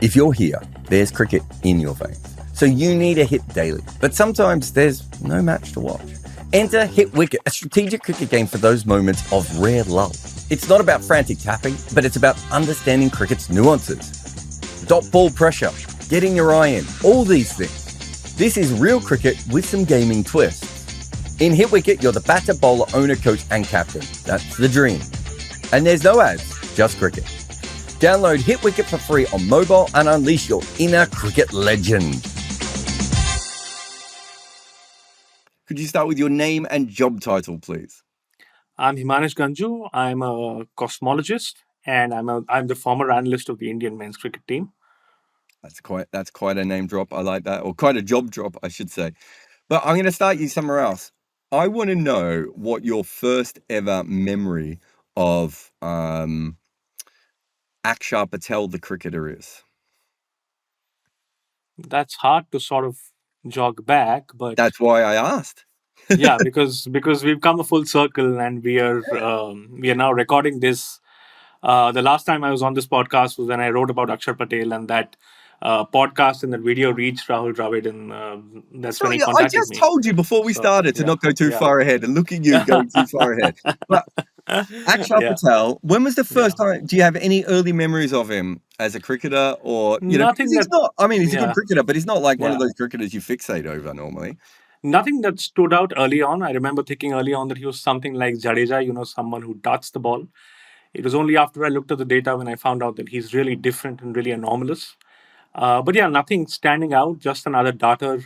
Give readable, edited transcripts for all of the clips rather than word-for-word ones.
If you're here, there's cricket in your veins. So you need a hit daily. But sometimes there's no match to watch. Enter Hit Wicket, a strategic cricket game for those moments of rare lull. It's not about frantic tapping, but it's about understanding cricket's nuances. Dot ball pressure, getting your eye in, all these things. This is real cricket with some gaming twists. In Hit Wicket, you're the batter, bowler, owner, coach, and captain. That's the dream. And there's no ads, just cricket. Download Hit Wicket for free on mobile and unleash your inner cricket legend. Could you start with your name and job title, please? I'm Himanish Ganjoo. I'm a cosmologist, and I'm the former analyst of the Indian men's cricket team. That's quite a name drop. I like that, or quite a job drop, I should say. But I'm going to start you somewhere else. I want to know what your first ever memory of Axar Patel, the cricketer, is. That's hard to sort of jog back, but That's why I asked. yeah, because we've come a full circle, and we are now recording this. The last time I was on this podcast was when I wrote about Axar Patel, and that podcast and that video reached Rahul Dravid, and that's when he I contacted just me. told you before we started to not go too far ahead, and look at you going too far ahead. But Axar Patel, when was the first time? Do you have any early memories of him as a cricketer, or Nothing he's not. I mean, he's a good cricketer, but he's not like one of Yeah. those cricketers you fixate over normally. Nothing that stood out early on. I remember thinking early on that he was something like Jadeja, someone who darts the ball. It was only after I looked at the data when I found out that he's really different and really anomalous. But yeah, nothing standing out, just another darter,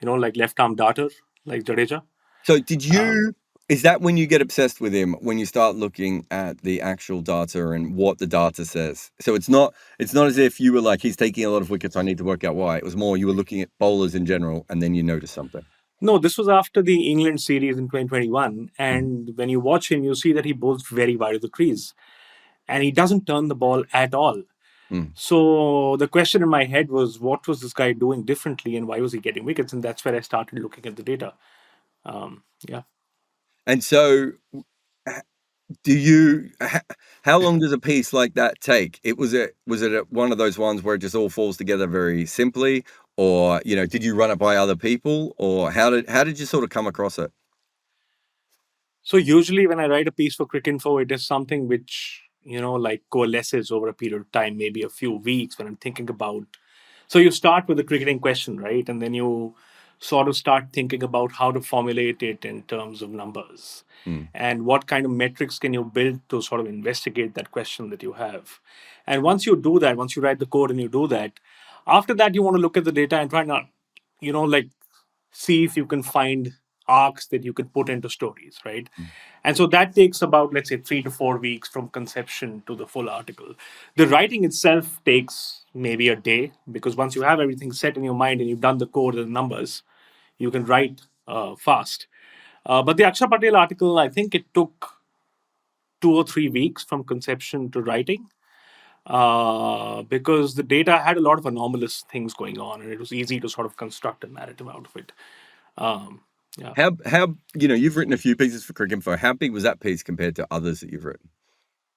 like left arm darter, like Jadeja. So did you, is that when you get obsessed with him, when you start looking at the actual data and what the data says? So it's not as if you were like, he's taking a lot of wickets, I need to work out why. It was more you were looking at bowlers in general and then you noticed something. No, this was after the England series in 2021. And when you watch him, you see that he bowls very wide of the crease. And he doesn't turn the ball at all. So the question in my head was, what was this guy doing differently and why was he getting wickets? And that's where I started looking at the data. Yeah. And so how long does a piece like that take? Was it one of those ones where it just all falls together very simply, or did you run it by other people, or how did you sort of come across it? So usually when I write a piece for Cricinfo, it is something which like coalesces over a period of time, maybe a few weeks, when I'm thinking about. So you start with the cricketing question, right, and then you sort of start thinking about how to formulate it in terms of numbers. And what kind of metrics can you build to sort of investigate that question that you have. And once you do that, once you write the code and you do that, after that you want to look at the data and try not, like see if you can find arcs that you could put into stories, right? And so that takes about, let's say, 3 to 4 weeks from conception to the full article. The writing itself takes maybe a day, because once you have everything set in your mind and you've done the code and the numbers, you can write fast. But the Axar Patel article, I think it took 2 or 3 weeks from conception to writing, because the data had a lot of anomalous things going on, and it was easy to sort of construct a narrative out of it. Yeah. How you've written a few pieces for Cricinfo. How big was that piece compared to others that you've written?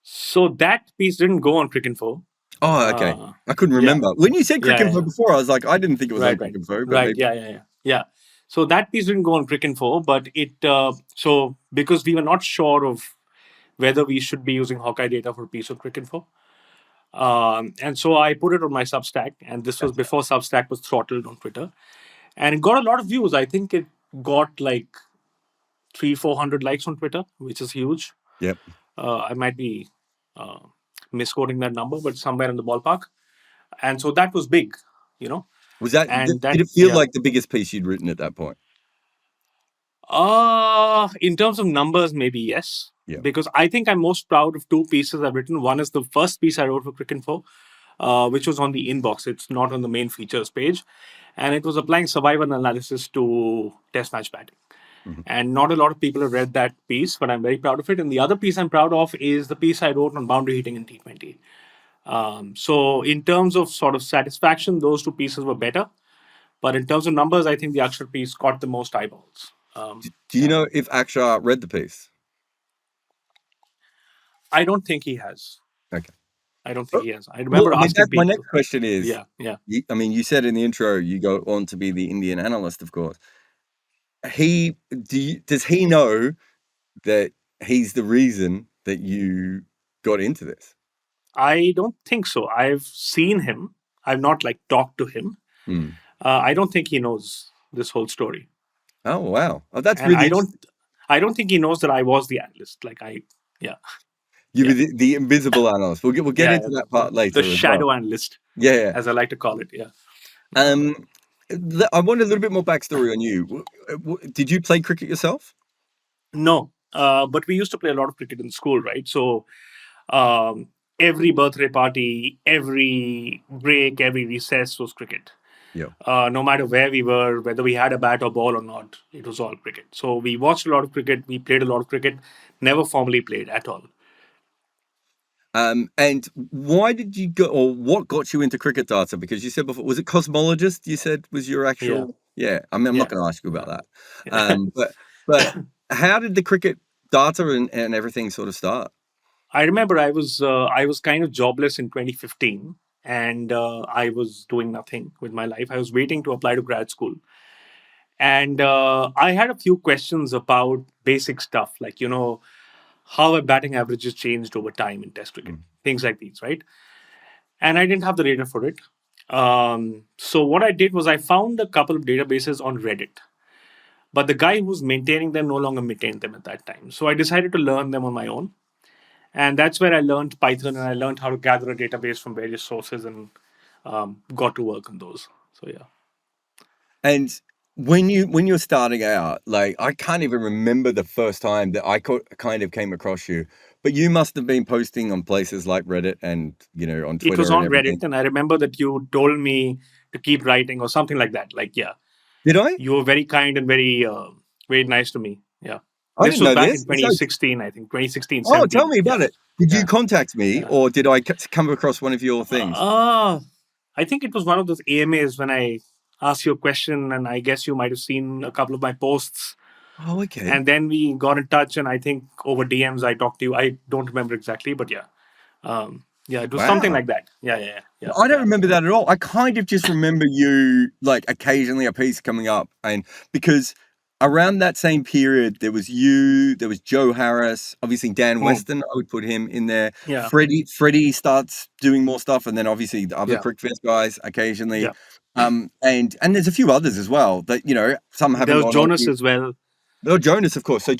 So that piece didn't go on Cricinfo. Oh, okay. I couldn't remember. When you said Cricinfo before, I was like, I didn't think it was on Cricinfo. But maybe. Yeah. So that piece didn't go on Cricinfo, but it so because we were not sure of whether we should be using Hawkeye Data for a piece of Cricinfo. And so I put it on my Substack, and this was before Substack was throttled on Twitter. And it got a lot of views. I think it got like 300-400 likes on Twitter, which is huge. Yep. I might be misquoting that number, but somewhere in the ballpark. And so that was big, Was that, and did it feel like the biggest piece you'd written at that point? In terms of numbers, maybe yes. Yeah. Because I think I'm most proud of 2 pieces I've written. One is the first piece I wrote for Cricinfo, which was on the inbox. It's not on the main features page. And it was applying survival analysis to test match batting. And not a lot of people have read that piece, but I'm very proud of it. And the other piece I'm proud of is the piece I wrote on boundary hitting in T20. So in terms of sort of satisfaction, those 2 pieces were better. But in terms of numbers, I think the Axar piece got the most eyeballs. Do you know if Axar read the piece? I don't think he has. Okay. I don't think he has. I Well, remember I mean, asking that's my people. next question is, Yeah, yeah. I mean, you said in the intro you go on to be the Indian analyst, of course. Does he know that he's the reason that you got into this? I don't think so. I've seen him. I've not like talked to him. Hmm. I don't think he knows this whole story, Oh, wow. Oh, that's and really I interesting. don't. I don't think he knows that I was the analyst. Like I, yeah, You were yeah, the invisible analyst. We'll get yeah. into that part The later as well. shadow analyst, Yeah, yeah. as I like to call it. Yeah. Um, I want a little bit more backstory on you. Did you play cricket yourself? No, but we used to play a lot of cricket in school, right? So um, every birthday party, every break, every recess was cricket. Yeah. No matter where we were, whether we had a bat or ball or not, it was all cricket. So we watched a lot of cricket, we played a lot of cricket, never formally played at all. And why did you go, or what got you into cricket data? Because you said before, was it Cosmologist? You said was your Yeah, actual, yeah. I mean, I'm not yeah. going to ask you about that. Yeah. But how did the cricket data and everything sort of start? I remember I was kind of jobless in 2015, and I was doing nothing with my life. I was waiting to apply to grad school, and I had a few questions about basic stuff like how have batting averages changed over time in Test cricket, Mm. things like these, right? And I didn't have the data for it. So what I did was I found a couple of databases on Reddit, but the guy who was maintaining them no longer maintained them at that time. So I decided to learn them on my own, and that's where I learned Python and I learned how to gather a database from various sources and got to work on those. So yeah. And when you're starting out, like I can't even remember the first time that kind of came across you, but you must have been posting on places like Reddit and on It was Twitter and on Reddit, everything. and I remember that you told me to keep writing or something like that. Like, yeah, Did I? you were very kind and very nice to me. Yeah, I this didn't was know back in this. So 2016, I think 2016, Oh, tell 17. me Yeah, about it. Did you yeah, contact me yeah. or did I come across one of your things? Uh, I think it was one of those AMAs when I asked you a question, and I guess you might have seen a couple of my posts. Oh, okay. And then we got in touch, and I think over DMs I talked to you. I don't remember exactly, but yeah, it was something Wow. like that. Yeah, yeah, yeah, I don't yeah, remember that at all. I kind of just remember you like occasionally a piece coming up and because around that same period there was you, there was Joe Harris, obviously Dan Hmm. Weston, I would put him in there. Yeah, Freddie starts doing more stuff and then obviously the other yeah, Crickfest guys occasionally. yeah. And there's a few others as well that some There haven't was gone on. Jonas as well. Oh, Jonas, of course. So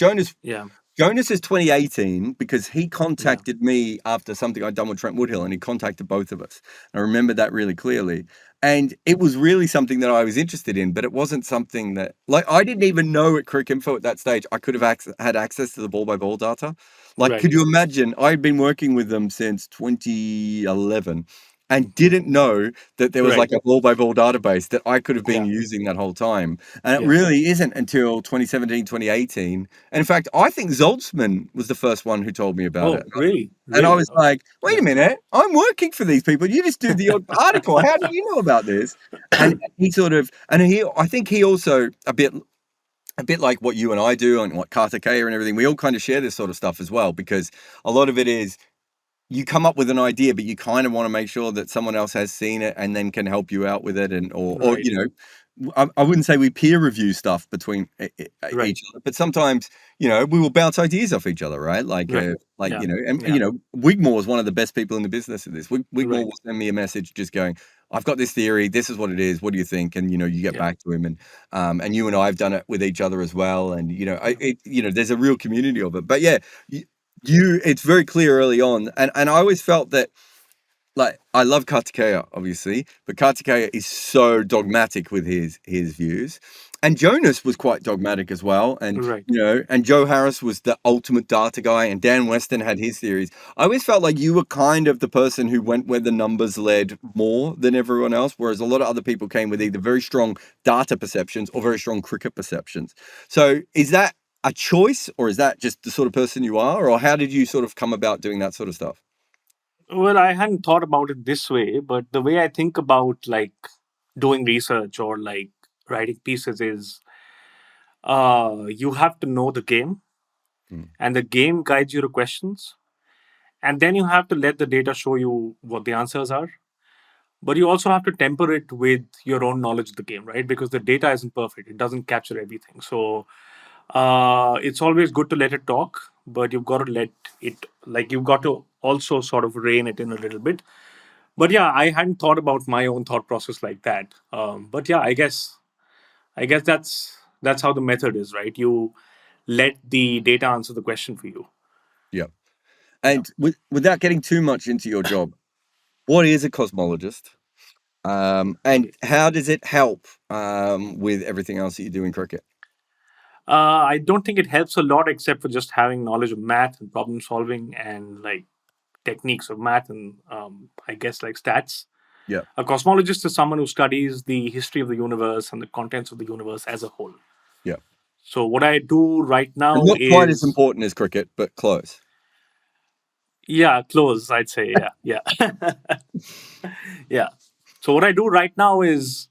Yeah, Jonas is 2018 because he yeah, contacted me after something I'd done with Trent Woodhill, and he contacted both of us. I remember that really clearly. And it was really something that I was interested in, but it wasn't something that, like, I didn't even know at Crick Info at that stage I could have had access to the ball by ball data. Like, right. could you imagine? I'd been working with them since 2011 and didn't know that there was Right. like a ball by ball database that I could have been Yeah, using that whole time. And it yeah. really isn't until 2017, 2018. And in fact, I think Zoltzman was the first one who told me about it. Oh, really? And I Really? was Oh, like, wait yeah. a minute, I'm working for these people. You just do the odd article. How do you know about this? And he sort of, I think he also a bit like what you and I do and what Kartikeya and everything. We all kind of share this sort of stuff as well, because a lot of it is you come up with an idea, but you kind of want to make sure that someone else has seen it and then can help you out with it. And, or Right, I wouldn't say we peer review stuff between right, each other, but sometimes, we will bounce ideas off each other, right? right. Yeah, And, yeah, Wigmore is one of the best people in the business at this. Wigmore right. will send me a message just going, I've got this theory. This is what it is. What do you think? And, you get Yeah, back to him and you and I have done it with each other as well. And, yeah. there's a real community of it, but yeah, it's very clear early on. And I always felt that, like, I love Kartikeya, obviously, but Kartikeya is so dogmatic with his views. And Jonas was quite dogmatic as well. And, Right. and Joe Harris was the ultimate data guy, and Dan Weston had his theories. I always felt like you were kind of the person who went where the numbers led more than everyone else, whereas a lot of other people came with either very strong data perceptions or very strong cricket perceptions. So is that a choice, or is that just the sort of person you are, or how did you sort of come about doing that sort of stuff? Well, I hadn't thought about it this way, but the way I think about like doing research or like writing pieces is you have to know the game Mm, and the game guides you to questions. And then you have to let the data show you what the answers are. But you also have to temper it with your own knowledge of the game, right? Because the data isn't perfect, it doesn't capture everything. So it's always good to let it talk, but you've got to let it, like, you've got to also sort of rein it in a little bit. But yeah, I hadn't thought about my own thought process like that. But yeah, I guess that's how the method is, right? You let the data answer the question for you. Yeah. And without getting too much into your job, what is a cosmologist? And how does it help with everything else that you do in cricket? I don't think it helps a lot, except for just having knowledge of math and problem solving and like techniques of math and I guess like stats. Yeah. A cosmologist is someone who studies the history of the universe and the contents of the universe as a whole. Yeah. So what I do right And now not quite as is, important as cricket, but close. yeah, close, I'd say. Yeah, yeah. Yeah. So what I do right now is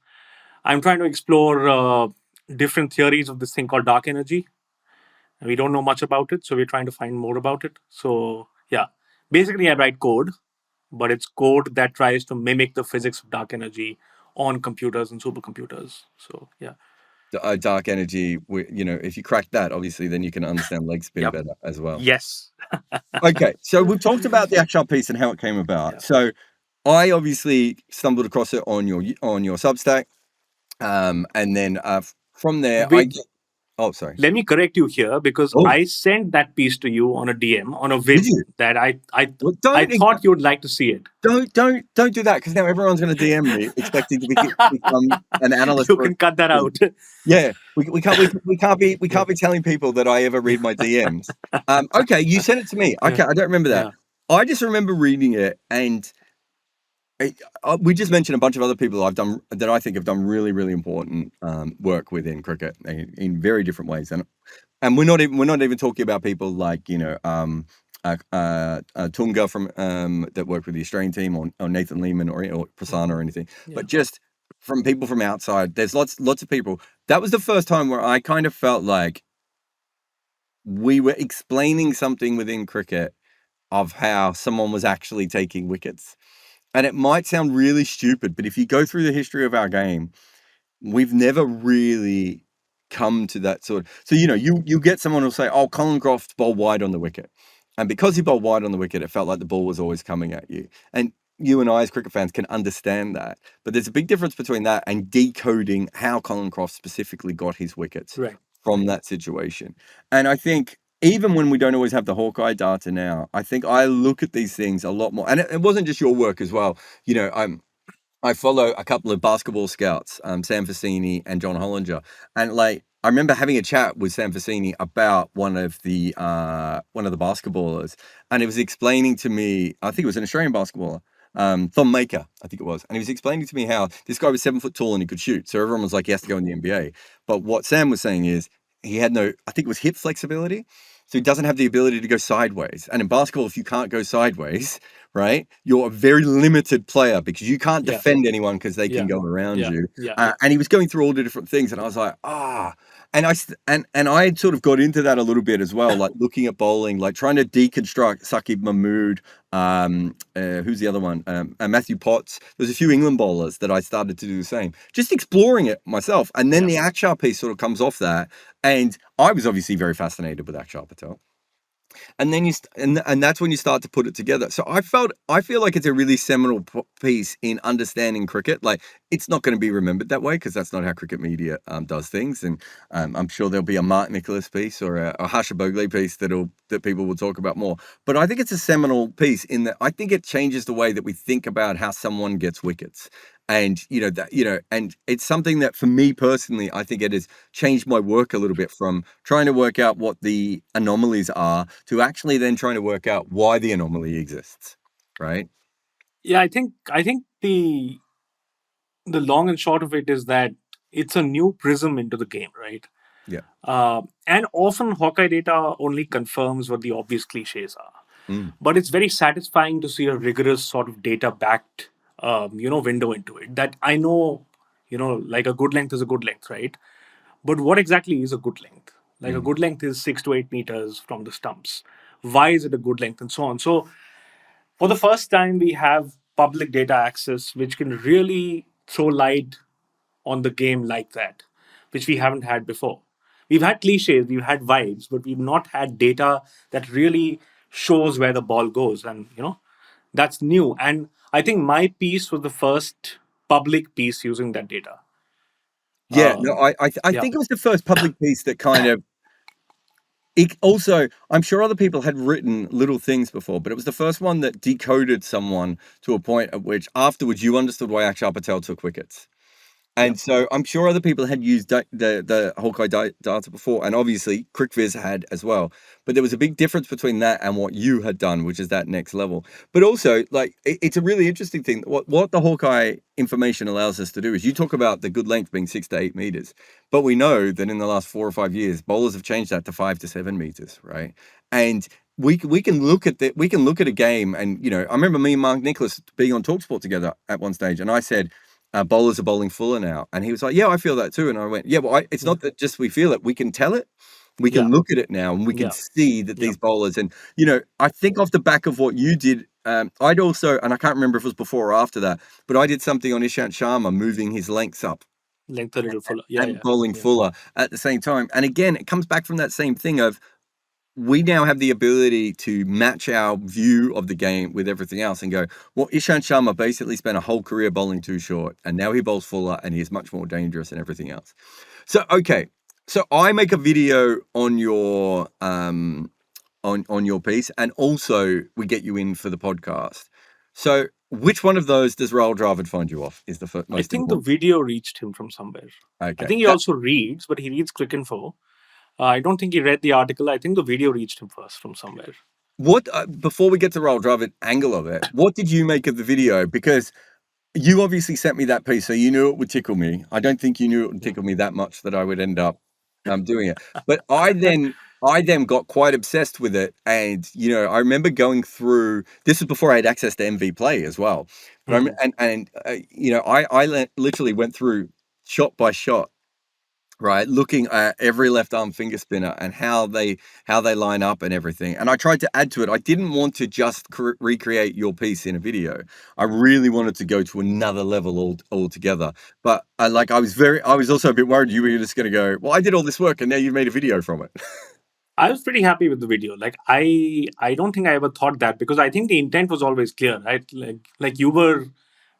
I'm trying to explore different theories of this thing called dark energy. And we don't know much about it, so we're trying to find more about it. So yeah, basically I write code, but it's code that tries to mimic the physics of dark energy on computers and supercomputers. So yeah. Dark energy, if you crack that, obviously, then you can understand leg spin Yep. better as well. Yes. Okay, so we've talked about the Axar piece and how it came about. Yeah. So I obviously stumbled across it on your Substack, and then from there, Wait, oh, sorry. let me correct you here because Oh, I sent that piece to you on a DM on a did whim you? that Well, I thought you would like to see it. don't do that, because now everyone's going to DM me expecting to become an analyst. You can cut that out. Yeah, we can't be telling people that I ever read my DMs. Okay, you sent it to me. Yeah. Okay, I don't remember that. Yeah. I just remember reading it, and we just mentioned a bunch of other people that I think have done really, really important work within cricket in very different ways, and we're not even talking about people like Tunga from that worked with the Australian team, or Nathan Lehman, or Prasanna or anything, but just from people from outside. There's lots of people. That was the first time where I kind of felt like we were explaining something within cricket of how someone was actually taking wickets. And it might sound really stupid, but if you go through the history of our game, we've never really come to that sort of. So, you get someone who'll say, oh, Colin Croft bowled wide on the wicket. And because he bowled wide on the wicket, it felt like the ball was always coming at you. And you and I, as cricket fans, can understand that. But there's a big difference between that and decoding how Colin Croft specifically got his wickets from that situation. And I think even when we don't always have the Hawkeye data now, I think I look at these things a lot more. And it wasn't just your work as well. I follow a couple of basketball scouts, Sam Fassini and John Hollinger, and I remember having a chat with Sam Fassini about one of the basketballers, and he was explaining to me, I think it was an Australian basketballer, Thom Maker, I think it was, and he was explaining to me how this guy was 7 foot tall and he could shoot, so everyone was like, he has to go in the NBA. But what Sam was saying is he had no, I think it was hip flexibility. So he doesn't have the ability to go sideways. And in basketball, if you can't go sideways, right, you're a very limited player because you can't defend anyone because they can go around you. And he was going through all the different things, and I was like, and I had sort of got into that a little bit as well, like looking at bowling, like trying to deconstruct Saqib Mahmood. Who's the other one? Matthew Potts. There's a few England bowlers that I started to do the same, just exploring it myself. And then the Axar piece sort of comes off that, and I was obviously very fascinated with Axar Patel. And then and that's when you start to put it together. So I feel like it's a really seminal piece in understanding cricket. Like, it's not going to be remembered that way because that's not how cricket media does things. And I'm sure there'll be a Mark Nicholas piece or a Harsha Bhogle piece that people will talk about more. But I think it's a seminal piece in that I think it changes the way that we think about how someone gets wickets. And and it's something that for me personally, I think it has changed my work a little bit, from trying to work out what the anomalies are to actually then trying to work out why the anomaly exists, right? Yeah, I think the long and short of it is that it's a new prism into the game, right? Yeah. And often Hawkeye data only confirms what the obvious cliches are. But it's very satisfying to see a rigorous sort of data backed, window into it. That I know, like a good length is a good length, right? But what exactly is a good length? Like a good length is 6 to 8 meters from the stumps. Why is it a good length, and so on? So For the first time, we have public data access, which can really throw light on the game like that, which we haven't had before. We've had cliches, we've had vibes, but we've not had data that really shows where the ball goes. And, that's new. And I think my piece was the first public piece using that data. Yeah, no, I Yeah. think it was the first public piece that kind of. It also, I'm sure other people had written little things before, but it was the first one that decoded someone to a point at which afterwards you understood why Axar Patel took wickets. Yeah. And so I'm sure other people had used the Hawkeye data before, and obviously CricViz had as well. But there was a big difference between that and what you had done, which is that next level. But also, like, it's a really interesting thing. What the Hawkeye information allows us to do is you talk about the good length being 6 to 8 meters, but we know that in the last 4 or 5 years, bowlers have changed that to 5 to 7 meters, right? And we can look at that. We can look at a game, and I remember me and Mark Nicholas being on Talksport together at one stage, and I said, bowlers are bowling fuller now. And he was like, yeah, I feel that too. And I went, yeah, well, it's not that just we feel it. We can tell it. We can Yeah. look at it now and we can Yeah. see that Yeah. these bowlers, and, I think off the back of what you did, I'd also, and I can't remember if it was before or after that, but I did something on Ishant Sharma moving his lengths up Length a little fuller. Yeah. and Yeah. bowling Yeah. fuller at the same time. And again, it comes back from that same thing of, we now have the ability to match our view of the game with everything else and go, well, Ishant Sharma basically spent a whole career bowling too short, and now he bowls fuller and he's much more dangerous and everything else. So, okay. So I make a video on your on your piece, and also we get you in for the podcast. So which one of those does Rahul Dravid find you off is the I most think the important? video reached him from somewhere. I Okay. think he also reads, but he reads Cricinfo. I don't think he read the article. I think the video reached him first from somewhere. What before we get to Rahul Dravid angle of it, what did you make of the video? Because you obviously sent me that piece, so you knew it would tickle me. I don't think you knew it would tickle me that much that I would end up doing it. But I then got quite obsessed with it, and I remember going through. This was before I had access to MV Play as well. But I literally went through shot by shot, right, looking at every left arm finger spinner and how they line up and everything. And I tried to add to it. I didn't want to just recreate your piece in a video. I really wanted to go to another level altogether. But I was also a bit worried you were just going to go, well, I did all this work and now you've made a video from it. I was pretty happy with the video. Like I don't think I ever thought that, because I think the intent was always clear, right? Like you were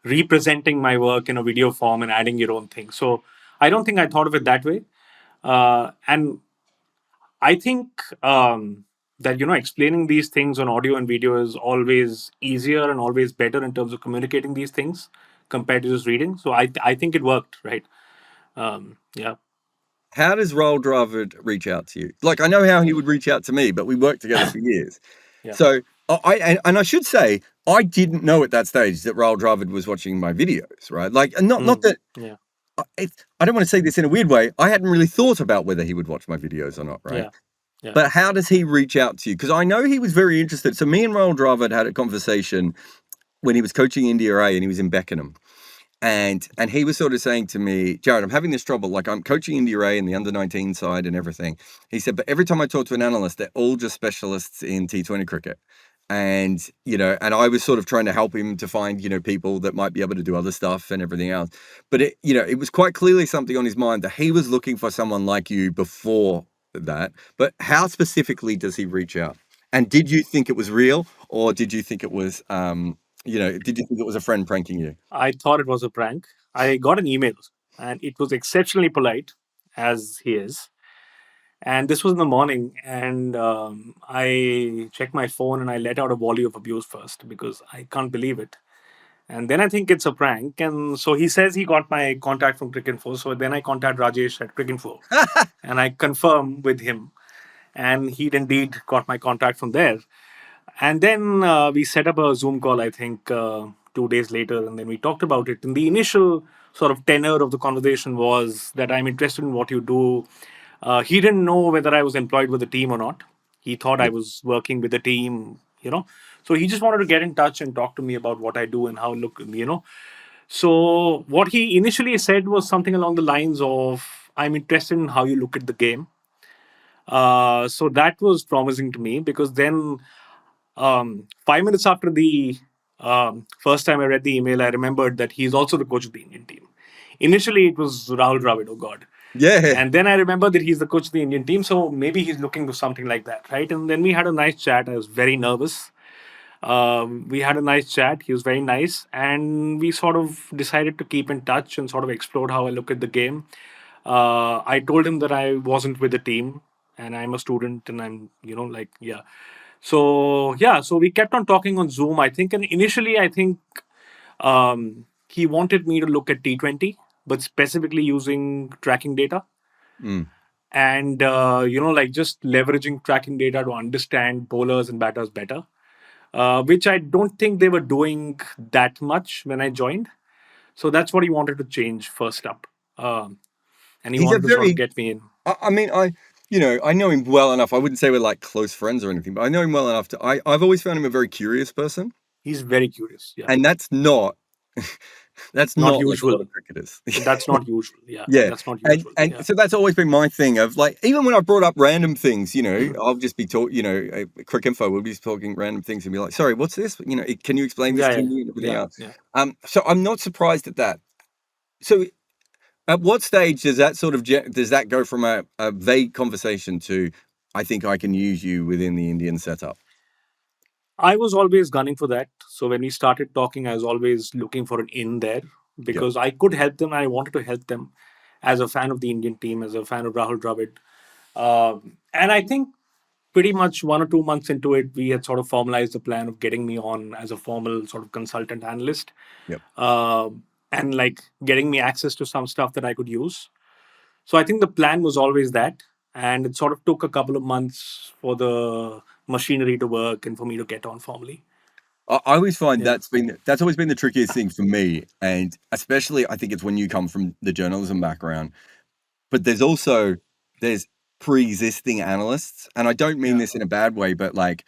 representing my work in a video form and adding your own thing. So I don't think I thought of it that way. And I think that explaining these things on audio and video is always easier and always better in terms of communicating these things compared to just reading. So I think it worked, right? Yeah. How does Rahul Dravid reach out to you? Like, I know how he would reach out to me, but we worked together for years. Yeah. So I should say, I didn't know at that stage that Rahul Dravid was watching my videos, right? Like, not that. Yeah. I don't want to say this in a weird way. I hadn't really thought about whether he would watch my videos or not, right? Yeah. Yeah. But how does he reach out to you? Because I know he was very interested. So me and Rahul Dravid had a conversation when he was coaching India A and he was in Beckenham. And he was sort of saying to me, Jared, I'm having this trouble. Like, I'm coaching India A in the under-19 side and everything. He said, but every time I talk to an analyst, they're all just specialists in T20 cricket. And, and I was sort of trying to help him to find, people that might be able to do other stuff and everything else. But it was quite clearly something on his mind that he was looking for someone like you before that. But how specifically does he reach out? And did you think it was real, or did you think it was, did you think it was a friend pranking you? I thought it was a prank. I got an email and it was exceptionally polite, as he is. And this was in the morning, and I checked my phone and I let out a volley of abuse first because I can't believe it. And then I think it's a prank. And so he says he got my contact from Cricinfo. So then I contact Rajesh at Cricinfo and I confirm with him. And he'd indeed got my contact from there. And then we set up a Zoom call, I think, 2 days later. And then we talked about it. And the initial sort of tenor of the conversation was that I'm interested in what you do. He didn't know whether I was employed with the team or not. He thought I was working with the team, So he just wanted to get in touch and talk to me about what I do and how look. So what he initially said was something along the lines of, I'm interested in how you look at the game. So that was promising to me, because then 5 minutes after the first time I read the email, I remembered that he's also the coach of the Indian team. Initially, it was Rahul Dravid. Oh God. Yeah. And then I remember that he's the coach of the Indian team, so maybe he's looking for something like that, right? And then we had a nice chat. I was very nervous. We had a nice chat. He was very nice, and we sort of decided to keep in touch and sort of explored how I look at the game. I told him that I wasn't with the team and I'm a student, and I'm, like, yeah. So yeah, so we kept on talking on Zoom. I think, and initially, I think he wanted me to look at T20, but specifically using tracking data Mm. and like just leveraging tracking data to understand bowlers and batters better, which I don't think they were doing that much when I joined. So that's what he wanted to change first up, and he He's a wanted to sort of very, get me in. I mean, I know him well enough. I wouldn't say we're like close friends or anything, but I know him well enough I've always found him a very curious person. He's very curious. Yeah, And that's not, that's not not like a lot usual. of cricketers. That's not usual. Yeah, Yeah. that's not And usual. and Yeah, so that's always been my thing of like, even when I brought up random things, I'll just be talking, Quick Info, we'll be just talking random things and be like, sorry, what's this? Can you explain this yeah, to yeah, me and everything yeah, else? yeah. So I'm not surprised at that. So at what stage does that sort of, does that go from a vague conversation to, I think I can use you within the Indian setup? I was always gunning for that. So when we started talking, I was always looking for an in there Yep. because I could help them. I wanted to help them as a fan of the Indian team, as a fan of Rahul Dravid. And I think pretty much 1 or 2 months into it, we had sort of formalized the plan of getting me on as a formal sort of consultant analyst, Yep. and like getting me access to some stuff that I could use. So I think the plan was always that. And it sort of took a couple of months for the machinery to work and for me to get on formally. I always find Yeah. that's always been the trickiest thing for me, and especially I think it's when you come from the journalism background. But there's pre-existing analysts, and I don't mean Yeah. this in a bad way, but like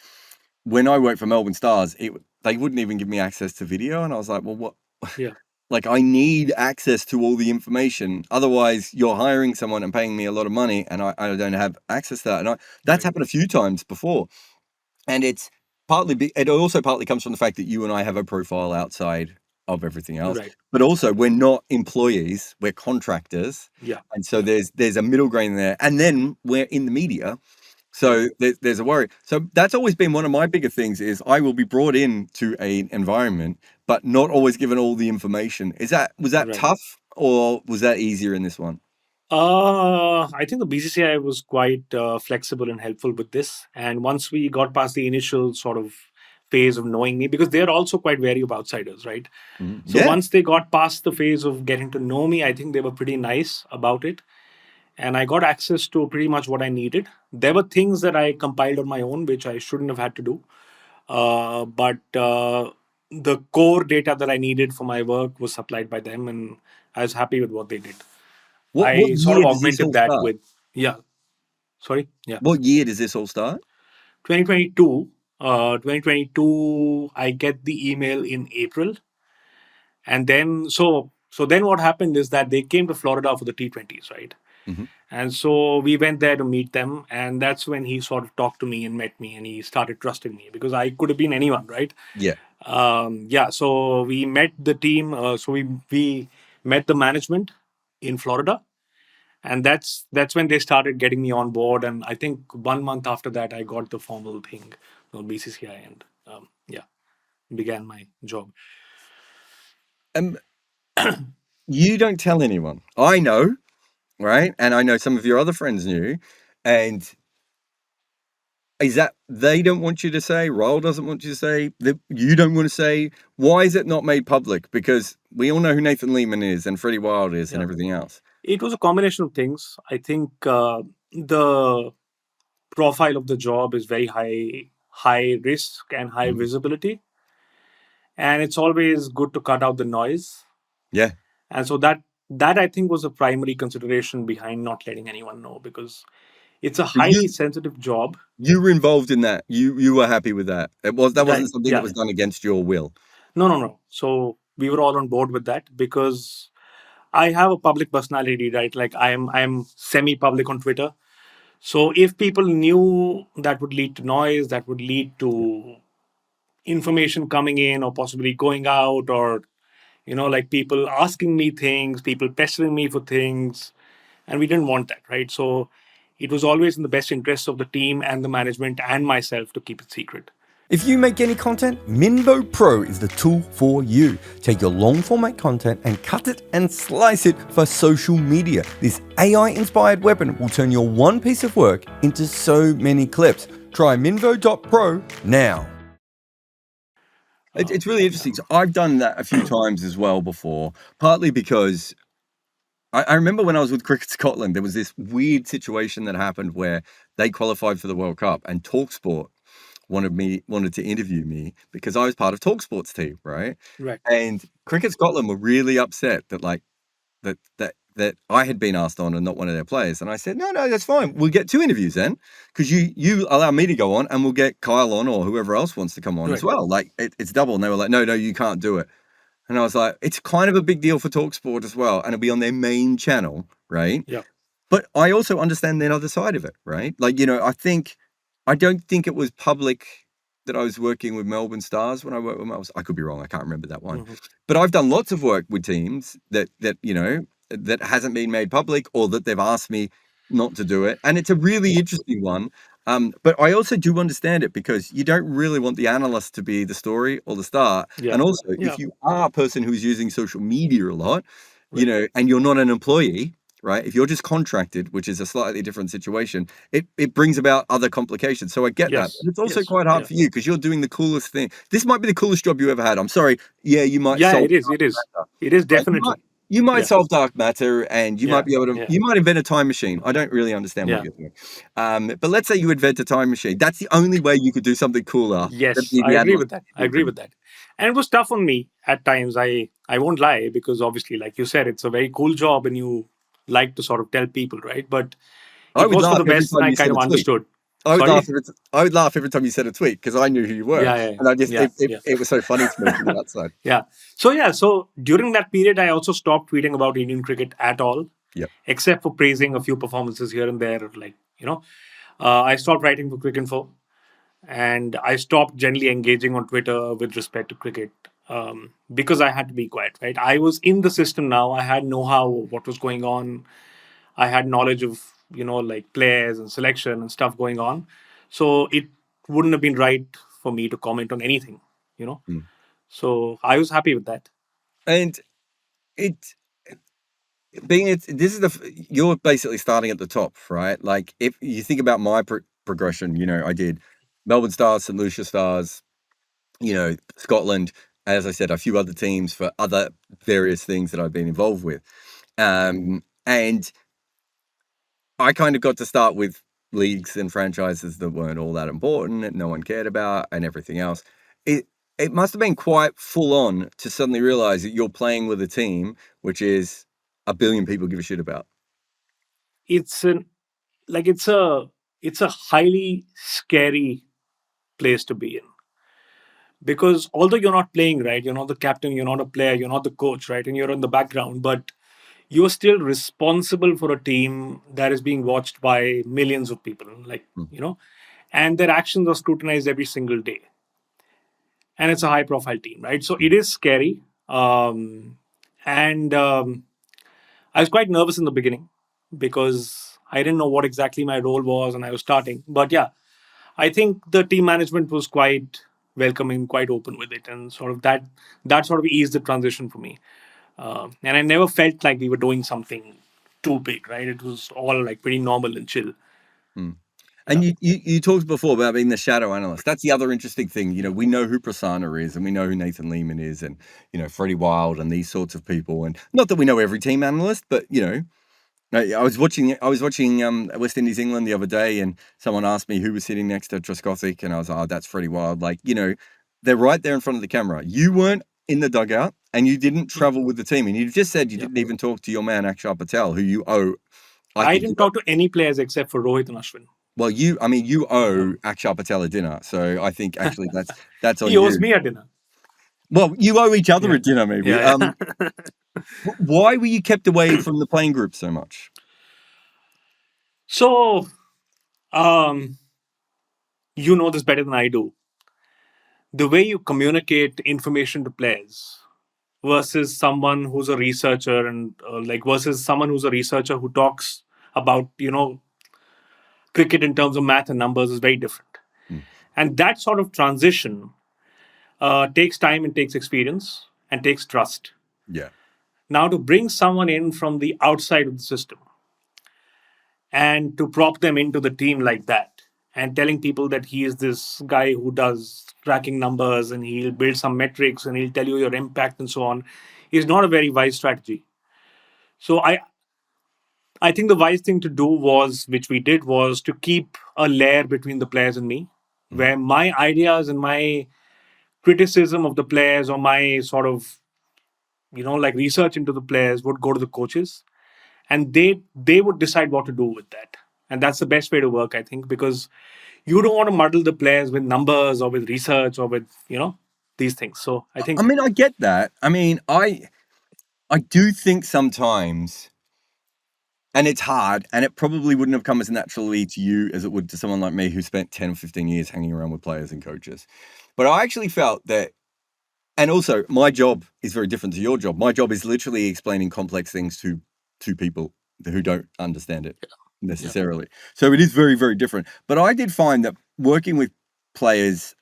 when I worked for Melbourne Stars, they wouldn't even give me access to video, and I was like, well, what? Yeah. Like I need access to all the information, otherwise you're hiring someone and paying me a lot of money, and I don't have access to that. And that's Right. happened a few times before, and it also partly comes from the fact that you and I have a profile outside of everything else, Right. but also we're not employees, we're contractors. Yeah. And so Yeah. there's a middle ground there. And then we're in the media. Yeah. So there's a worry. So that's always been one of my bigger things is I will be brought in to an environment, but not always given all the information. Was that Right. tough or was that easier in this one? I think the BCCI was quite flexible and helpful with this. And once we got past the initial sort of phase of knowing me, because they're also quite wary of outsiders, right? Mhm. So Yeah. once they got past the phase of getting to know me, I think they were pretty nice about it. And I got access to pretty much what I needed. There were things that I compiled on my own, which I shouldn't have had to do. But the core data that I needed for my work was supplied by them, and I was happy with what they did. What I sort of year does this augmented all that start? with, yeah, sorry, yeah, What year does this all start? 2022. 2022, I get the email in April, and then so then what happened is that they came to Florida for the T20s, right? Hmm. And so we went there to meet them, and that's when he sort of talked to me and met me, and he started trusting me because I could have been anyone, right? Yeah. Yeah, so we met the team. So we met the management in Florida, and that's when they started getting me on board. And I think 1 month after that, I got the formal thing, BCCI, and yeah, began my job. Um, you don't tell anyone. I know, right? And I know some of your other friends knew. And is that they don't want you to say, Raul doesn't want you to say, that you don't want to say? Why is it not made public? Because we all know who Nathan Lehman is and Freddie Wild is and Yeah, everything else. it was a combination of things. I think the profile of the job is very high risk and high Mhm. visibility, and it's always good to cut out the noise. Yeah. And so that I think was the primary consideration behind not letting anyone know, because it's a But highly sensitive job. you were involved in that. You were happy with that. That Right. wasn't something that Yeah. was done against your will. No. So we were all on board with that because I have a public personality, right? Like I'm semi-public on Twitter. So if people knew, that would lead to noise, that would lead Yeah. to information coming in or possibly going out, or like people asking me things, people pestering me for things, and we didn't want that, right? So it was always in the best interest of the team and the management and myself to keep it secret. If you make any content, Minvo Pro is the tool for you. Take your long format content and cut it and slice it for social media. This AI inspired weapon will turn your one piece of work into so many clips. Try Minvo.pro now. It's really interesting. So I've done that a few times as well before, partly because I remember when I was with Cricket Scotland, there was this weird situation that happened where they qualified for the World Cup and TalkSport wanted to interview me because I was part of TalkSport's team, right? Right. And Cricket Scotland were really upset that that I had been asked on and not one of their players. And I said, no, that's fine. We'll get 2 interviews then, because you allow me to go on, and we'll get Kyle on or whoever else wants to come on as well. Like it's double. And they were like, no, you can't do it. And I was like, it's kind of a big deal for TalkSport as well, and it'll be on their main channel, right? Yeah. But I also understand the other side of it, right? Like, I don't think it was public that I was working with Melbourne Stars when I worked with Melbourne. I could be wrong. I can't remember that one. But I've done lots of work with teams that hasn't been made public, or that they've asked me not to do it. And it's a really interesting one. But I also do understand it, because you don't really want the analyst to be the story or the star. Yeah. And also, if you are a person who's using social media a lot, and you're not an employee, right? If you're just contracted, which is a slightly different situation, it brings about other complications. So I get that. But it's also quite hard for you, because you're doing the coolest thing. This might be the coolest job you ever had. I'm sorry. Yeah, you might. Yeah, it is. It is. It is definitely. You might solve dark matter, and you might be able to. You might invent a time machine. I don't really understand what you're doing. But let's say you invent a time machine. That's the only way you could do something cooler. Yes, I agree with that. And it was tough on me at times. I won't lie, because obviously, like you said, it's a very cool job, and you like to sort of tell people, right? But it was for the best, and I kind of understood. I would laugh every time you said a tweet, because I knew who you were. And I just, it was so funny to me from the outside. So during that period, I also stopped tweeting about Indian cricket at all, except for praising a few performances here and there. Like, I stopped writing for Cricinfo, and I stopped generally engaging on Twitter with respect to cricket, because I had to be quiet, right? I was in the system now. I had know-how of what was going on. I had knowledge of, like players and selection and stuff going on. So it wouldn't have been right for me to comment on anything, So I was happy with that. And you're basically starting at the top, right? Like, if you think about my progression, I did Melbourne Stars, St. Lucia Stars, Scotland, as I said, a few other teams for other various things that I've been involved with. And I kind of got to start with leagues and franchises that weren't all that important, and no one cared about, and everything else. It must have been quite full on to suddenly realize that you're playing with a team which is 1 billion people give a shit about. It's a highly scary place to be in, because although you're not playing, right, you're not the captain, you're not a player, you're not the coach, right, and you're in the background, but you're still responsible for a team that is being watched by millions of people, and their actions are scrutinized every single day. And it's a high profile team, right? So it is scary. And I was quite nervous in the beginning, because I didn't know what exactly my role was, and I was starting. But yeah, I think the team management was quite welcoming, quite open with it, and sort of that sort of eased the transition for me. And I never felt like we were doing something too big, right? It was all like pretty normal and chill. And you talked before about being the shadow analyst. That's the other interesting thing. We know who Prasanna is, and we know who Nathan Lehman is, and Freddie Wild and these sorts of people. And not that we know every team analyst, but I was watching West Indies England the other day, and someone asked me who was sitting next to Trescothick, and I was like, oh, that's Freddie Wild. Like, they're right there in front of the camera. You weren't in the dugout, and you didn't travel with the team, and you just said you didn't even talk to your man Axar Patel, who you owe. I didn't talk to any players except for Rohit and Ashwin. Well, you owe Axar Patel a dinner, so I think actually that's on he you. He owes me a dinner. Well, you owe each other a dinner, maybe. Why were you kept away from the playing group so much? So, you know this better than I do. the way you communicate information to players versus someone who's a researcher and versus someone who's a researcher who talks about cricket in terms of math and numbers is very different. And that sort of transition takes time and takes experience and takes trust. Yeah. Now, to bring someone in from the outside of the system and to prop them into the team like that, and telling people that he is this guy who does tracking numbers and he'll build some metrics and he'll tell you your impact and so on, is not a very wise strategy. So I think the wise thing to do was, which we did, was to keep a layer between the players and me, where my ideas and my criticism of the players or my sort of research into the players would go to the coaches, and they would decide what to do with that. And that's the best way to work, I think, because you don't want to muddle the players with numbers or with research or with these things. So I think, I mean, I get that. I mean, I do think sometimes, and it's hard, and it probably wouldn't have come as naturally to you as it would to someone like me who spent 10 or 15 years hanging around with players and coaches. But I actually felt that, and also my job is very different to your job. My job is literally explaining complex things to people who don't understand it necessarily. So it is very, very different. But I did find that working with players,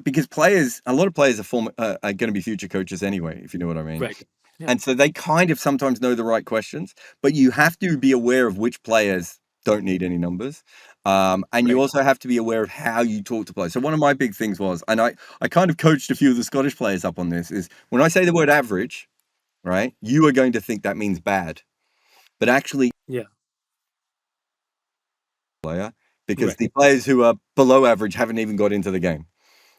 because a lot of players are going to be future coaches anyway, if you know what I mean. right. And so they kind of sometimes know the right questions, but you have to be aware of which players don't need any numbers. And you also have to be aware of how you talk to players. So one of my big things was, and I kind of coached a few of the Scottish players up on this, is when I say the word average, right, you are going to think that means bad. But actually, player, because the players who are below average haven't even got into the game.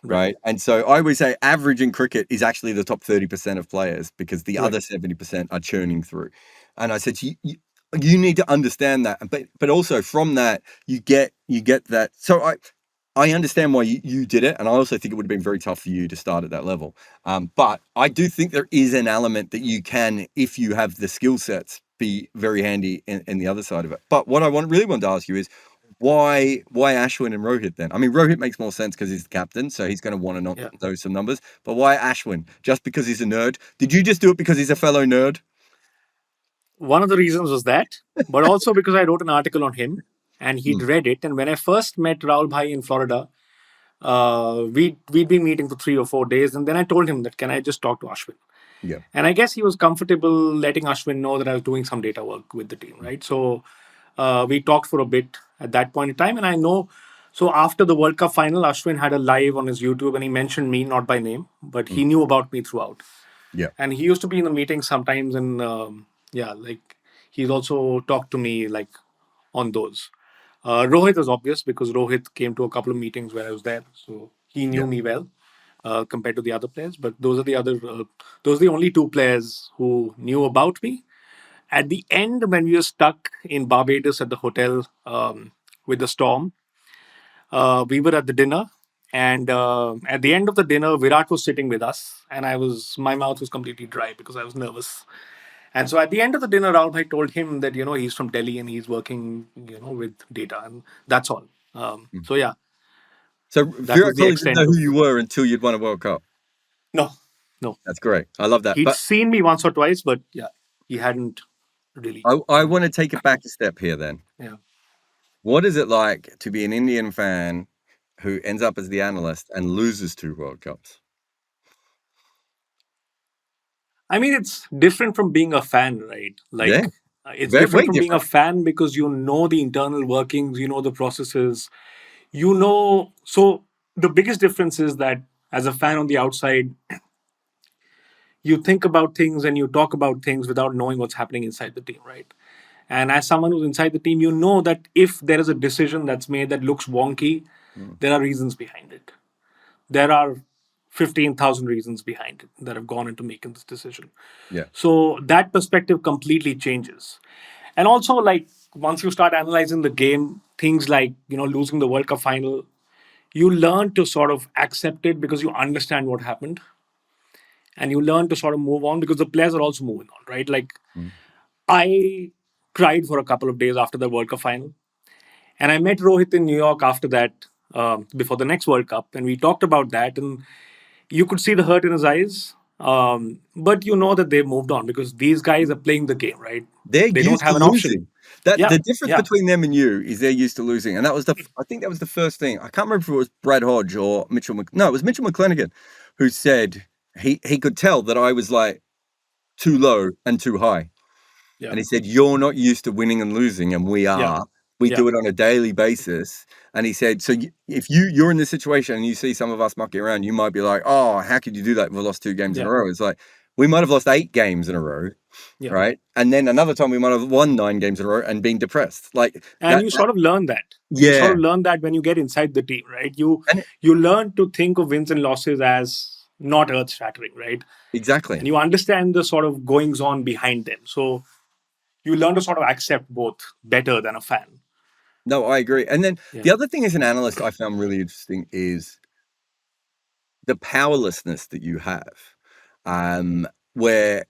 Right. And so I always say average in cricket is actually the top 30% of players, because the other 70% are churning through. And I said, you need to understand that. But also from that, you get that. So I understand why you did it. And I also think it would have been very tough for you to start at that level. But I do think there is an element that you can, if you have the skill sets, be very handy in the other side of it. But what I really wanted to ask you is, why Ashwin and Rohit then? I mean, Rohit makes more sense because he's the captain, so he's going to want to know some numbers. But why Ashwin? Just because he's a nerd? Did you just do it because he's a fellow nerd? One of the reasons was that, but also because I wrote an article on him and he'd read it. And when I first met Rahul Bhai in Florida, we'd been meeting for 3 or 4 days, and then I told him that, can I just talk to Ashwin? Yeah. And I guess he was comfortable letting Ashwin know that I was doing some data work with the team, right? So we talked for a bit at that point in time, and I know. So after the World Cup final, Ashwin had a live on his YouTube, and he mentioned me, not by name, but he knew about me throughout. Yeah. And he used to be in the meetings sometimes, and he's also talked to me on those. Rohit is obvious because Rohit came to a couple of meetings where I was there, so he knew me well compared to the other players. But those are the only two players who knew about me. At the end, when we were stuck in Barbados at the hotel with the storm, we were at the dinner, and at the end of the dinner, Virat was sitting with us, and my mouth was completely dry because I was nervous. And so at the end of the dinner, Rahul Bhai told him that he's from Delhi and he's working with data, and that's all. So yeah. So That was Virat the Kohli didn't know extent who of. you were until you'd won a World Cup. No, no. That's great. I love that. He'd But seen me once or twice, but yeah, he hadn't really. I want to take it back a step here then. Yeah. What is it like to be an Indian fan who ends up as the analyst and loses 2 World Cups? I mean, it's different from being a fan, right? Yeah. It's Very, different way from being a different. fan because you know the internal workings, you know the processes, you know. So the biggest difference is that as a fan on the outside, you think about things and you talk about things without knowing what's happening inside the team, right? And as someone who's inside the team, you know that if there is a decision that's made that looks wonky, there are reasons behind it. There are 15,000 reasons behind it that have gone into making this decision. Yeah. So that perspective completely changes. And also, once you start analyzing the game, things like, losing the World Cup final, you learn to sort of accept it because you understand what happened. And you learn to sort of move on because the players are also moving on, right? I cried for a couple of days after the World Cup final. And I met Rohit in New York after that. before the next World Cup, and we talked about that, and you could see the hurt in his eyes. But you know that they moved on because these guys are playing the game, right? They're They don't used to have an option. losing. That Yeah, the difference yeah, between them and you is they're used to losing, and that was I think that was the first thing. I can't remember if it was Brad Hodge or Mitchell. No, it was Mitchell McClenaghan who said he could tell that I was like too low and too high. yeah, And he said, "You're not used to winning and losing, and we yeah, are. We yeah, do it on a daily basis." And he said, "So if you're in this situation and you see some of us mucking around, you might be like, oh, how could you do that? We lost 2 games in yeah, a row.' It's like we might have lost 8 games in a row, yeah. right? And then another time we might have won 9 games in a row and been depressed, like And that. you sort of learn that. You sort Yeah, of learn that when you get inside the team, right? You and you learn to think of wins and losses as not earth shattering, right? exactly. And you understand the sort of goings on behind them. So you learn to sort of accept both better than a fan. No, I agree. And then Yeah. the other thing as an analyst I found really interesting is the powerlessness that you have, where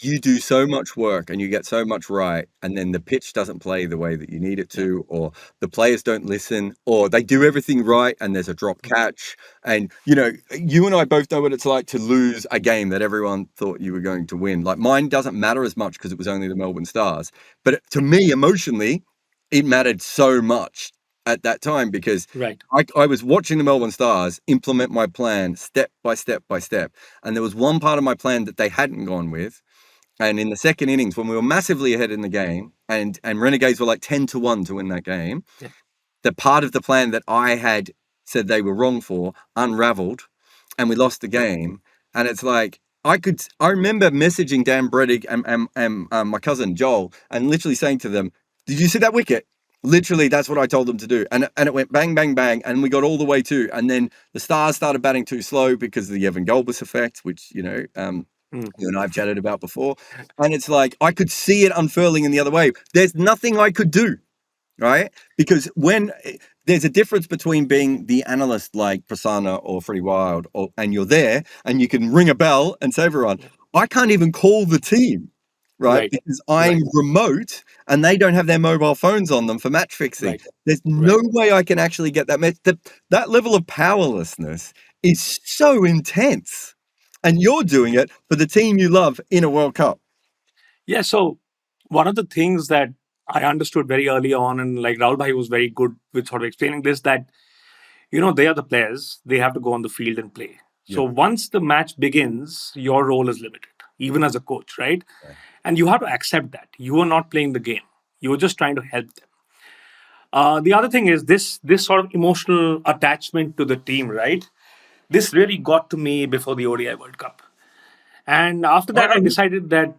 you do so much work and you get so much right, and then the pitch doesn't play the way that you need it Yeah. to, or the players don't listen, or they do everything right and there's a drop catch. And you and I both know what it's like to lose a game that everyone thought you were going to win. Like mine doesn't matter as much because it was only the Melbourne Stars, but to me emotionally it mattered so much at that time because Right. I was watching the Melbourne Stars implement my plan step by step by step, and there was one part of my plan that they hadn't gone with. And in the second innings, when we were massively ahead in the game, and Renegades were like 10-1 to win that game, Yeah. the part of the plan that I had said they were wrong for unraveled, and we lost the game. And it's like I remember messaging Dan Breddick and my cousin Joel, and literally saying to them, "Did you see that wicket?" Literally, that's what I told them to do, and it went bang, bang, bang, and we got all the way to. And then the Stars started batting too slow because of the Evan Galbus effect, which Mm. you and I have chatted about before. And it's like I could see it unfurling in the other way. There's nothing I could do, right? Because when there's a difference between being the analyst like Prasanna or Freddie Wild, and you're there and you can ring a bell and say everyone, I can't even call the team, right? Right. Because I'm Right. remote and they don't have their mobile phones on them for match fixing. Right. There's Right. no way I can actually get that level of powerlessness is so intense. And you're doing it for the team you love in a World Cup. Yeah. So one of the things that I understood very early on, and like Rahul Bhai was very good with sort of explaining this, that they are the players, they have to go on the field and play. So Yep. once the match begins, your role is limited, even as a coach, right? Yeah. And you have to accept that you are not playing the game, you are just trying to help them. The other thing is this sort of emotional attachment to the team, right? This really got to me before the ODI World Cup, and after that, I decided that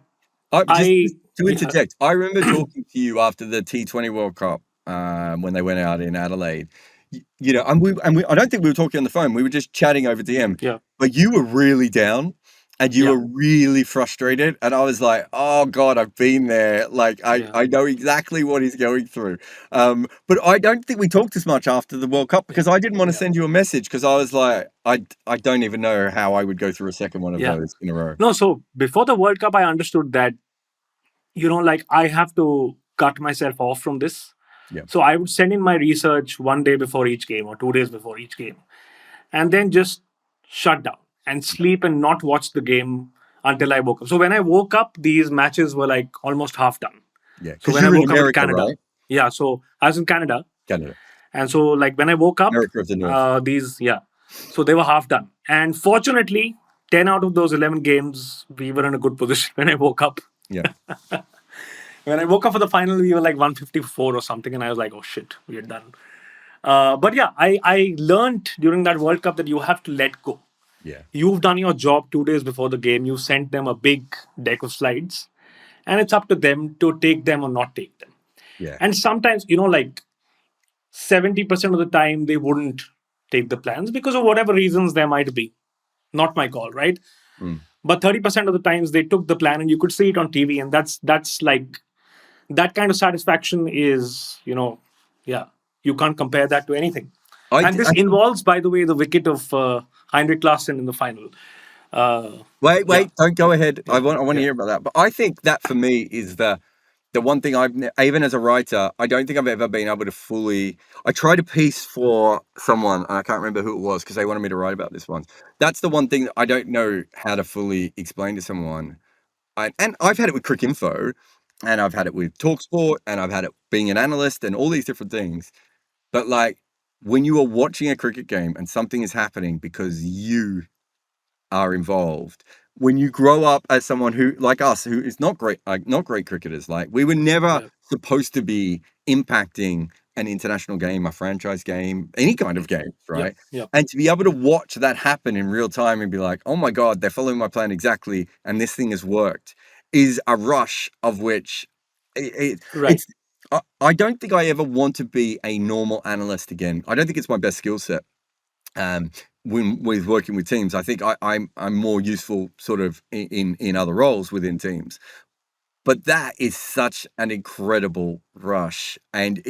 Just to yeah, interject, I remember talking to you after the T20 World Cup when they went out in Adelaide. I don't think we were talking on the phone. We were just chatting over DM. yeah, But you were really down and you yeah, were really frustrated. And I was like, oh God, I've been there. Like, yeah, I know exactly what he's going through. But I don't think we talked as much after the World Cup because I didn't want to send you a message because I was like, I don't even know how I would go through a second one of yeah. those in a row. No, so before the World Cup, I understood that like I have to cut myself off from this. Yeah. So I would send in my research one day before each game or 2 days before each game, and then just shut down and sleep and not watch the game until I woke up. So when I woke up, these matches were like almost half done. Yeah. So Because when I you're in woke up in America, Canada, right? yeah, so I was in Canada, Canada. and so like when I woke up, America of the North. so they were half done. And fortunately, 10 out of those 11 games, we were in a good position when I woke up. Yeah. When I woke up for the final, we were like 154 or something, and I was like, oh shit, we are done. But yeah, I learned during that World Cup that you have to let go. Yeah. You've done your job 2 days before the game. You sent them a big deck of slides, and it's up to them to take them or not take them. Yeah. And sometimes, like 70% of the time, they wouldn't take the plans because of whatever reasons there might be. Not my call, right? Mm. But 30% of the times they took the plan, and you could see it on TV, and that's like that kind of satisfaction is, yeah, you can't compare that to anything. And this involves, by the way, the wicket of Heinrich Klaassen in the final. Wait, Yeah, don't go ahead. I want to yeah, hear about that. But I think that for me is the one thing even as a writer, I don't think I've ever been able to fully. I tried a piece for someone, and I can't remember who it was because they wanted me to write about this one. That's the one thing that I don't know how to fully explain to someone. And I've had it with Cricinfo, and I've had it with Talksport, and I've had it being an analyst, and all these different things. But like when you are watching a cricket game and something is happening because you are involved. When you grow up as someone who, like us, who is not great, like not great cricketers, like we were never Yeah. supposed to be impacting an international game, a franchise game, any kind of game, Yep. right? Yep. And to be able to watch that happen in real time and be like, oh my God, they're following my plan exactly, and this thing has worked, is a rush of which Right. it's. I don't think I ever want to be a normal analyst again. I don't think it's my best skill set. Um, when with working with teams, I think I'm more useful sort of in other roles within teams. But that is such an incredible rush, and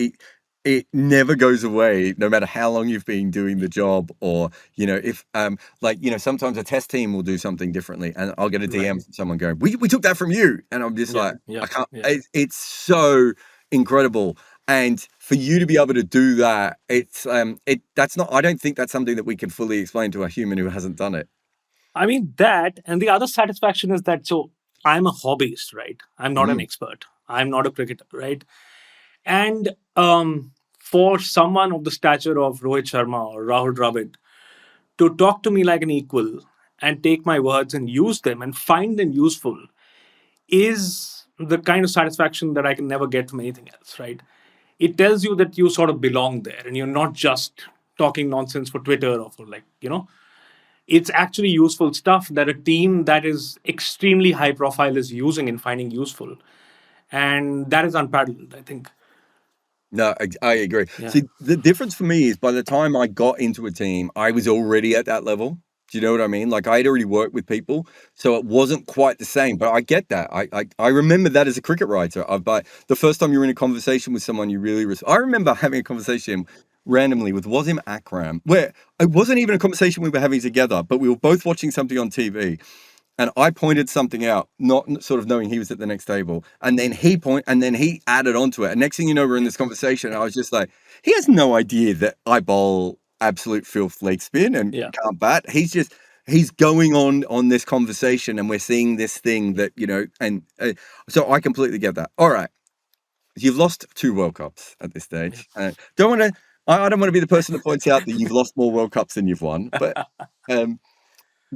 it never goes away, no matter how long you've been doing the job, or if sometimes a test team will do something differently, and I'll get a Right. DM from someone going, "We took that from you," and I'm just Yeah. like, Yeah. I can't. Yeah. It's so incredible. And for you to be able to do that, that's not. I don't think that's something that we can fully explain to a human who hasn't done it. I mean, that, and the other satisfaction is that, so I'm a hobbyist, right? I'm not an Mm, expert. I'm not a cricketer, right? And for someone of the stature of Rohit Sharma or Rahul Dravid to talk to me like an equal and take my words and use them and find them useful is the kind of satisfaction that I can never get from anything else, right? It tells you that you sort of belong there and you're not just talking nonsense for Twitter or for, like, it's actually useful stuff that a team that is extremely high profile is using and finding useful. And that is unparalleled, I think. no, I agree. Yeah. See, the difference for me is by the time I got into a team, I was already at that level. Do you know what I mean? Like I'd already worked with people, so it wasn't quite the same. But I get that. I remember that as a cricket writer. But the first time you're in a conversation with someone you really, I remember having a conversation randomly with Wasim Akram, where it wasn't even a conversation we were having together, but we were both watching something on TV, and I pointed something out, not sort of knowing he was at the next table, and then he added onto it. And next thing you know, we're in this conversation, and I was just like, he has no idea that I bowl absolute filth leg spin and Yeah. can't bat. He's going on this conversation, and we're seeing this thing that and so I completely get that. All right, you've lost 2 World Cups at this Yeah. stage. Don't want to. I don't want to be the person that points out that you've lost more World Cups than you've won, but. Um,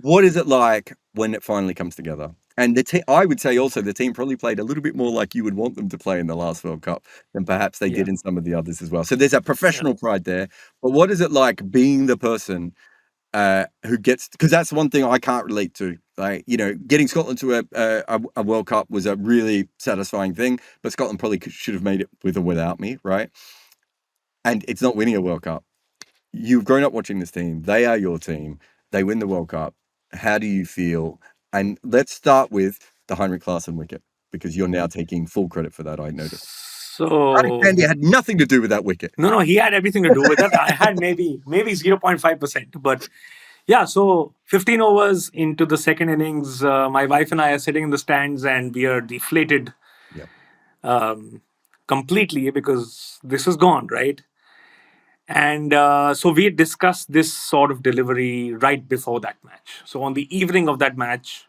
what is it like when it finally comes together? And I would say also the team probably played a little bit more like you would want them to play in the last World Cup than perhaps they Yeah. did in some of the others as well. So there's a Yeah. professional pride there. But what is it like being the person who gets? Because that's one thing I can't relate to. Like getting Scotland to a World Cup was a really satisfying thing, but Scotland probably should have made it with or without me, right? And it's not winning a World Cup. You've grown up watching this team. They are your team. They win the World Cup. How do you feel? And let's start with the Heinrich Klaassen wicket, because you're now taking full credit for that, I noticed. Hardik So Pandya had nothing to do with that wicket. no, he had everything to do with that. I had maybe 0.5%, but yeah. So 15 overs into the second innings, my wife and I are sitting in the stands, and we are deflated Yep. um, completely because this is gone, right? And so we discussed this sort of delivery right before that match. So on the evening of that match,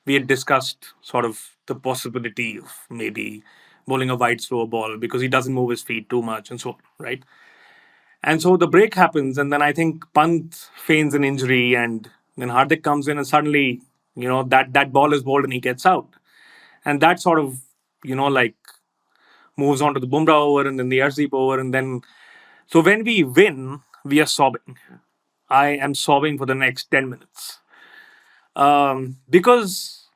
we had discussed sort of the possibility of maybe bowling a wide slower ball because he doesn't move his feet too much and so on, right? And so the break happens, and then I think Pant feigns an injury, and then Hardik comes in, and suddenly, that ball is bowled and he gets out. And that sort of, like moves on to the Bumrah over and then the Arshdeep over. And then, so when we win, we are sobbing. I am sobbing for the next 10 minutes. Because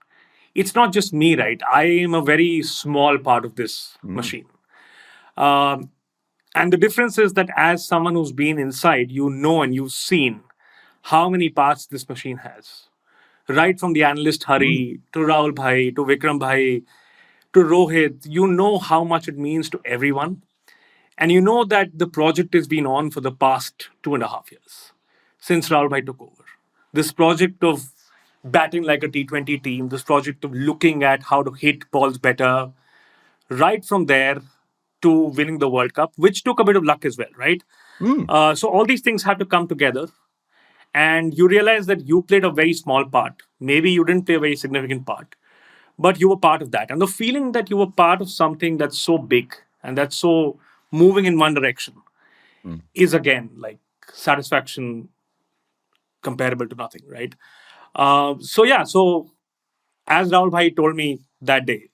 it's not just me, right? I am a very small part of this Mm. machine. Um, and the difference is that as someone who's been inside, you know and you've seen how many parts this machine has. Right from the analyst Mm. Hari to Rahul Bhai to Vikram Bhai to Rohit, you know how much it means to everyone. And you know that the project has been on for the past 2.5 years since Rahul Bhai took over. This project of batting like a T20 team, this project of looking at how to hit balls better, right from there to winning the World Cup, which took a bit of luck as well, right? Mm. So all these things have to come together, and you realize that you played a very small part. Maybe you didn't play a very significant part, but you were part of that. And the feeling that you were part of something that's so big and that's so moving in one direction Mm. is again like satisfaction comparable to nothing, right? So as Rahul Bhai told me that day,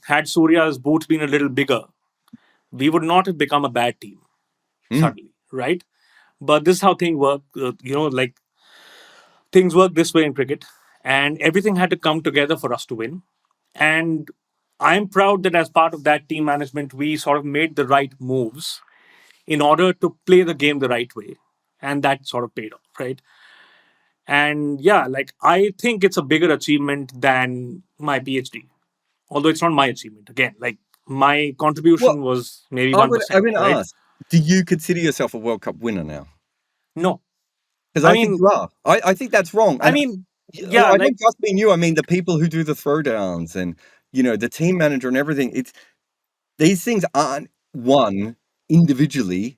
had Surya's boots been a little bigger, we would not have become a bad team Mm. suddenly, right? But this is how things work. Like things work this way in cricket, and everything had to come together for us to win. And I'm proud that as part of that team management, we sort of made the right moves in order to play the game the right way, and that sort of paid off, right? And yeah, like I think it's a bigger achievement than my PhD, although it's not my achievement. Again, like my Well, contribution was maybe I one would I percent, would right? ask, do you consider yourself a World Cup winner now? No, Because I I think mean, you are. I think that's wrong. I And mean, yeah, I like don't just mean you. I mean the people who do the throwdowns and the team manager and everything. It's these things aren't won individually,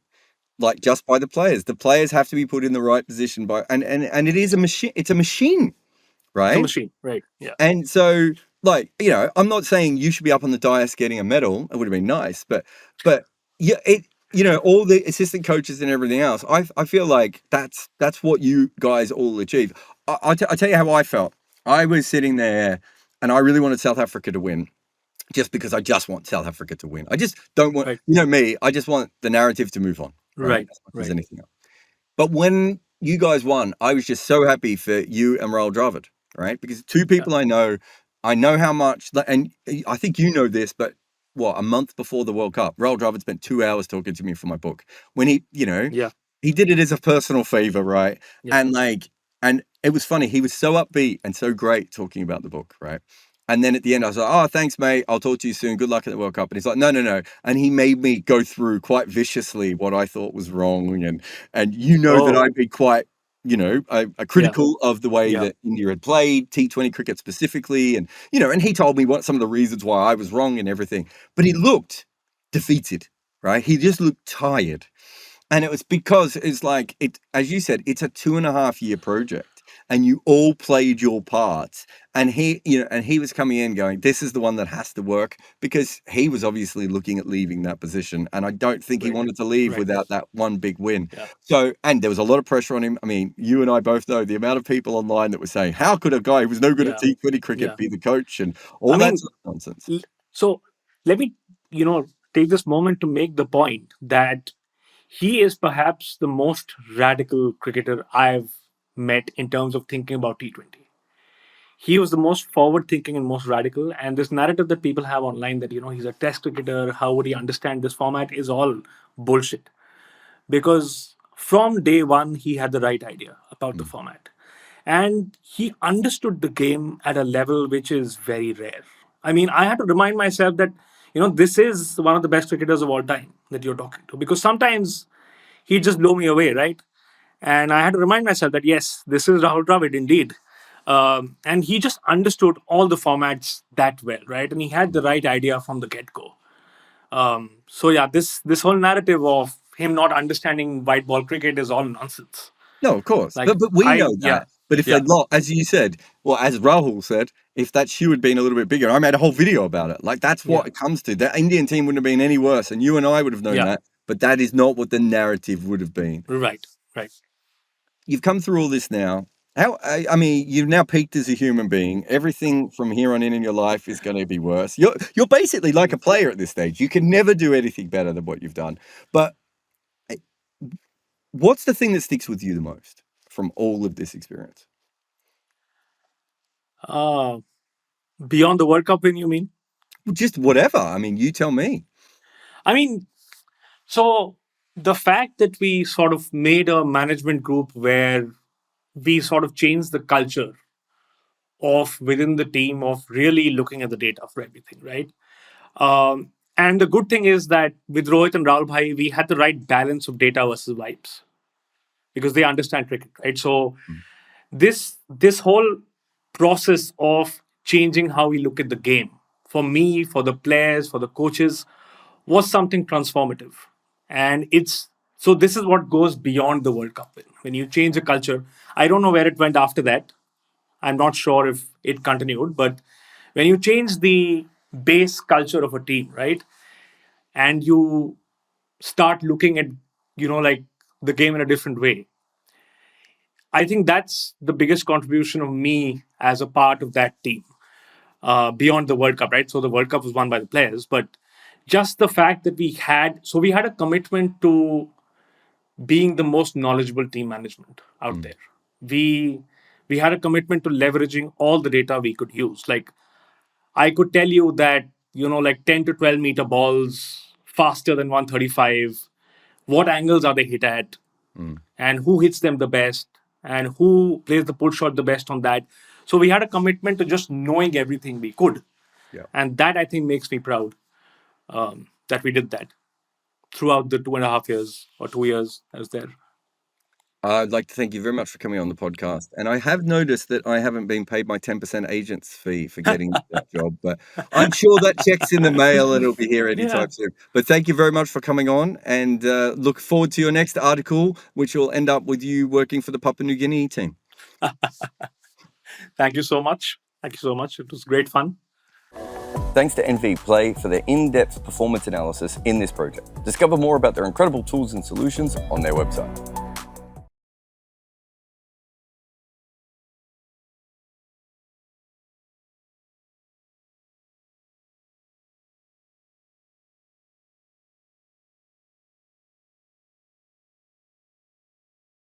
like just by the players. The players have to be put in the right position by and it is a machine. It's a machine, it's a right? machine, right? Yeah, And so, like, I'm not saying you should be up on the dais getting a medal. It would have been nice, but yeah, all the assistant coaches and everything else. I feel like that's what you guys all achieve. I'll tell you how I felt. I was sitting there, and I really wanted South Africa to win, just because I just want South Africa to win. I just don't want, right, me. I just want the narrative to move on, right? right, As much as right. anything else. But when you guys won, I was just so happy for you and Rahul Dravid, right? Because two Yeah, people I know how much, and I think you know this, but what, a month before the World Cup, Rahul Dravid spent 2 hours talking to me for my book. When yeah, he did it as a personal favor, right? yeah. And and it was funny. He was so upbeat and so great talking about the book, right? And then at the end, I was like, "Oh, thanks, mate. I'll talk to you soon. Good luck at the World Cup." And he's like, "No, no, no." And he made me go through quite viciously what I thought was wrong, and that Oh, I'd be quite, a yeah, critical of the way yeah, that India had played T20 cricket specifically, and and he told me what some of the reasons why I was wrong and everything. But he looked defeated, right? He just looked tired. And it was because it's like as you said, it's a 2.5 year project, and you all played your parts. And he was coming in going, "This is the one that has to work," because he was obviously looking at leaving that position, and I don't think he right, wanted to leave right. without that one big win. Yeah, So, and there was a lot of pressure on him. I mean, you and I both know the amount of people online that were saying, "How could a guy who was no good at yeah, T20 cricket yeah. be the coach?" and I all that mean, sort of nonsense. so let me, take this moment to make the point that he is perhaps the most radical cricketer I've met in terms of thinking about T20. He was the most forward thinking and most radical. And this narrative that people have online that, he's a test cricketer, how would he understand this format is all bullshit. Because from day one, he had the right idea about the Mm. format. And he understood the game at a level which is very rare. I mean, I had to remind myself that, this is one of the best cricketers of all time that you're talking to. Because sometimes he'd just blow me away, right? And I had to remind myself that, yes, this is Rahul Dravid indeed. And he just understood all the formats that well, right? And he had the right idea from the get go. So yeah, this whole narrative of him not understanding white ball cricket is all nonsense. No, of course, Like but we know yeah, that. But if yeah, they'd lost, as you said, well, as Rahul said, if that shoe had been a little bit bigger, I made a whole video about it. Like that's yeah, what it comes to. The Indian team wouldn't have been any worse, and you and I would have known yeah, that. But that is not what the narrative would have been. right, right, You've come through all this now. I mean, you've now peaked as a human being. Everything from here on in your life is going to be worse. You're basically like a player at this stage. You can never do anything better than what you've done. But eh, what's the thing that sticks with you the most from all of this experience? uh, beyond the World Cup win, you mean? Just whatever. I mean, you tell me. I mean, so the fact that we sort of made a management group where we sort of changed the culture of within the team of really looking at the data for everything, right? And the good thing is that with Rohit and Rahul Bhai, we had the right balance of data versus vibes because they understand cricket, right? So Mm. this whole process of changing how we look at the game for me, for the players, for the coaches, was something transformative. And it's so this is what goes beyond the World Cup win. When you change a culture, I don't know where it went after that. I'm not sure if it continued, but when you change the base culture of a team, right, and you start looking at, like the game in a different way, I think that's the biggest contribution of me as a part of that team, beyond the World Cup, right? So the World Cup was won by the players, but just the fact that we had a commitment to being the most knowledgeable team management out there. We we had a commitment to leveraging all the data we could use. Like I could tell you that, like 10 to 12 meter balls faster than 135, what angles are they hit at, and who hits them the best, and who plays the pull shot the best on that. So we had a commitment to just knowing everything we could. Yeah. And that I think makes me proud, that we did that throughout the 2.5 years or 2 years I was there. I'd like to thank you very much for coming on the podcast. And I have noticed that I haven't been paid my 10% agent's fee for getting that job, but I'm sure that check's in the mail and it'll be here anytime soon. But thank you very much for coming on, and look forward to your next article, which will end up with you working for the Papua New Guinea team. Thank you so much. Thank you so much. It was great fun. Thanks to NV Play for their in-depth performance analysis in this project. Discover more about their incredible tools and solutions on their website.